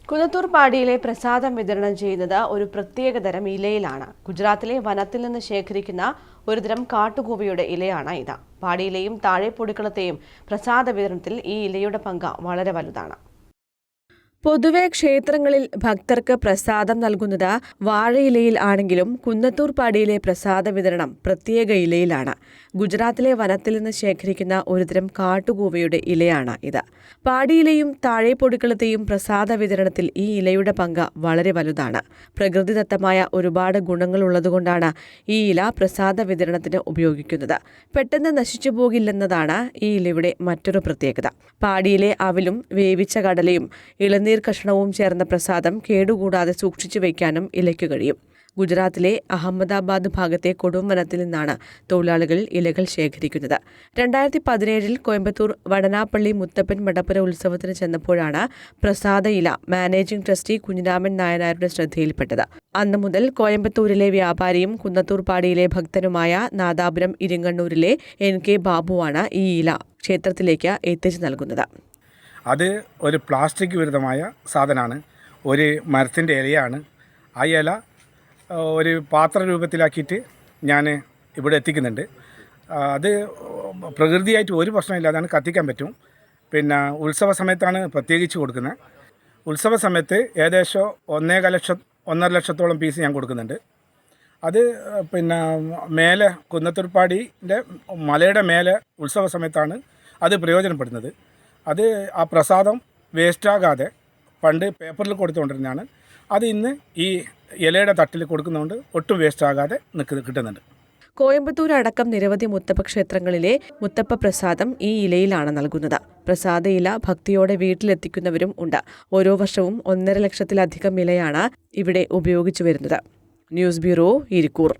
കുന്നത്തൂർ പാടിയിലെ പ്രസാദം വിതരണം ചെയ്യുന്നത് ഒരു പ്രത്യേകതരം ഇലയിലാണ്. ഗുജറാത്തിലെ വനത്തിൽ നിന്ന് ശേഖരിക്കുന്ന ഒരുതരം കാട്ടുകൂവയുടെ ഇലയാണ് ഇത്. പാടിയിലെയും താഴെപ്പൊടിക്കളത്തെയും പ്രസാദ വിതരണത്തിൽ ഈ ഇലയുടെ പങ്ക് വളരെ വലുതാണ്. പൊതുവെ ക്ഷേത്രങ്ങളിൽ ഭക്തർക്ക് പ്രസാദം നൽകുന്നത് വാഴയിലയിൽ ആണെങ്കിലും കുന്നത്തൂർ പാടിയിലെ പ്രസാദ വിതരണം പ്രത്യേക ഇലയിലാണ്. ഗുജറാത്തിലെ വനത്തിൽ നിന്ന് ശേഖരിക്കുന്ന ഒരുതരം കാട്ടുകൂവയുടെ ഇലയാണ് ഇത്. പാടിയിലെയും താഴെപ്പൊടിക്കളത്തെയും പ്രസാദ വിതരണത്തിൽ ഈ ഇലയുടെ പങ്ക് വളരെ വലുതാണ്. പ്രകൃതിദത്തമായ ഒരുപാട് ഗുണങ്ങളുള്ളതുകൊണ്ടാണ് ഈ ഇല പ്രസാദ വിതരണത്തിന് ഉപയോഗിക്കുന്നത്. പെട്ടെന്ന് നശിച്ചു പോകില്ലെന്നതാണ് ഈ ഇലയുടെ മറ്റൊരു പ്രത്യേകത. പാടിയിലെ അവിലും വേവിച്ച കടലയും ഇളനീർ കഷണവും ചേർന്ന പ്രസാദം കേടുകൂടാതെ സൂക്ഷിച്ചു വയ്ക്കാനും ഇലയ്ക്ക് കഴിയും. ഗുജറാത്തിലെ അഹമ്മദാബാദ് ഭാഗത്തെ കൊടുംവനത്തിൽ നിന്നാണ് തൊഴിലാളികൾ ഇലകൾ ശേഖരിക്കുന്നത്. 2017 കോയമ്പത്തൂർ വടനാപ്പള്ളി മുത്തപ്പൻ മടപ്പുര ഉത്സവത്തിന് ചെന്നപ്പോഴാണ് പ്രസാദ ഇല മാനേജിംഗ് ട്രസ്റ്റി കുഞ്ഞിരാമൻ നായനാരുടെ ശ്രദ്ധയിൽപ്പെട്ടത്. അന്നു മുതൽ കോയമ്പത്തൂരിലെ വ്യാപാരിയും കുന്നത്തൂർ പാടിയിലെ ഭക്തനുമായ നാദാപുരം ഇരിങ്ങണ്ണൂരിലെ NK ബാബുവാണ് ഈ ഇല ക്ഷേത്രത്തിലേക്ക് എത്തിച്ചു നൽകുന്നത്. അത് ഒരു പ്ലാസ്റ്റിക് വിരുദ്ധമായ സാധനമാണ്. ഒരു മരത്തിൻ്റെ ഇലയാണ്. ആ ഇല ഒരു പാത്ര രൂപത്തിലാക്കിയിട്ട് ഞാൻ ഇവിടെ എത്തിക്കുന്നുണ്ട്. അത് പ്രകൃതിയായിട്ട് ഒരു പ്രശ്നമില്ലാതാണ്, കത്തിക്കാൻ പറ്റും. പിന്നെ ഉത്സവ സമയത്താണ് പ്രത്യേകിച്ച് കൊടുക്കുന്നത്. ഉത്സവ സമയത്ത് ഏകദേശം 1.5 ലക്ഷത്തോളം പീസ് ഞാൻ കൊടുക്കുന്നുണ്ട്. അത് പിന്നെ മേലെ കുന്നത്തൂർപ്പാടിൻ്റെ മലയുടെ മേലെ ഉത്സവ സമയത്താണ് അത് പ്രയോജനപ്പെടുന്നത്. അത് ആ പ്രസാദം വേസ്റ്റാകാതെ പണ്ട് പേപ്പറിൽ കൊടുത്തുകൊണ്ടിരുന്നതാണ്. അത് ഇന്ന് ഈ ഇലയുടെ തട്ടിൽ കൊടുക്കുന്നതുകൊണ്ട് ഒട്ടും വേസ്റ്റാകാതെ കിട്ടുന്നുണ്ട്. കോയമ്പത്തൂർ അടക്കം നിരവധി മുത്തപ്പ ക്ഷേത്രങ്ങളിലെ മുത്തപ്പ പ്രസാദം ഈ ഇലയിലാണ് നൽകുന്നത്. പ്രസാദ ഇല ഭക്തിയോടെ വീട്ടിലെത്തിക്കുന്നവരും ഉണ്ട്. ഓരോ വർഷവും 1.5 ലക്ഷത്തിലധികം ഇലയാണ് ഇവിടെ ഉപയോഗിച്ചു വരുന്നത്. News bureau, Irikkur.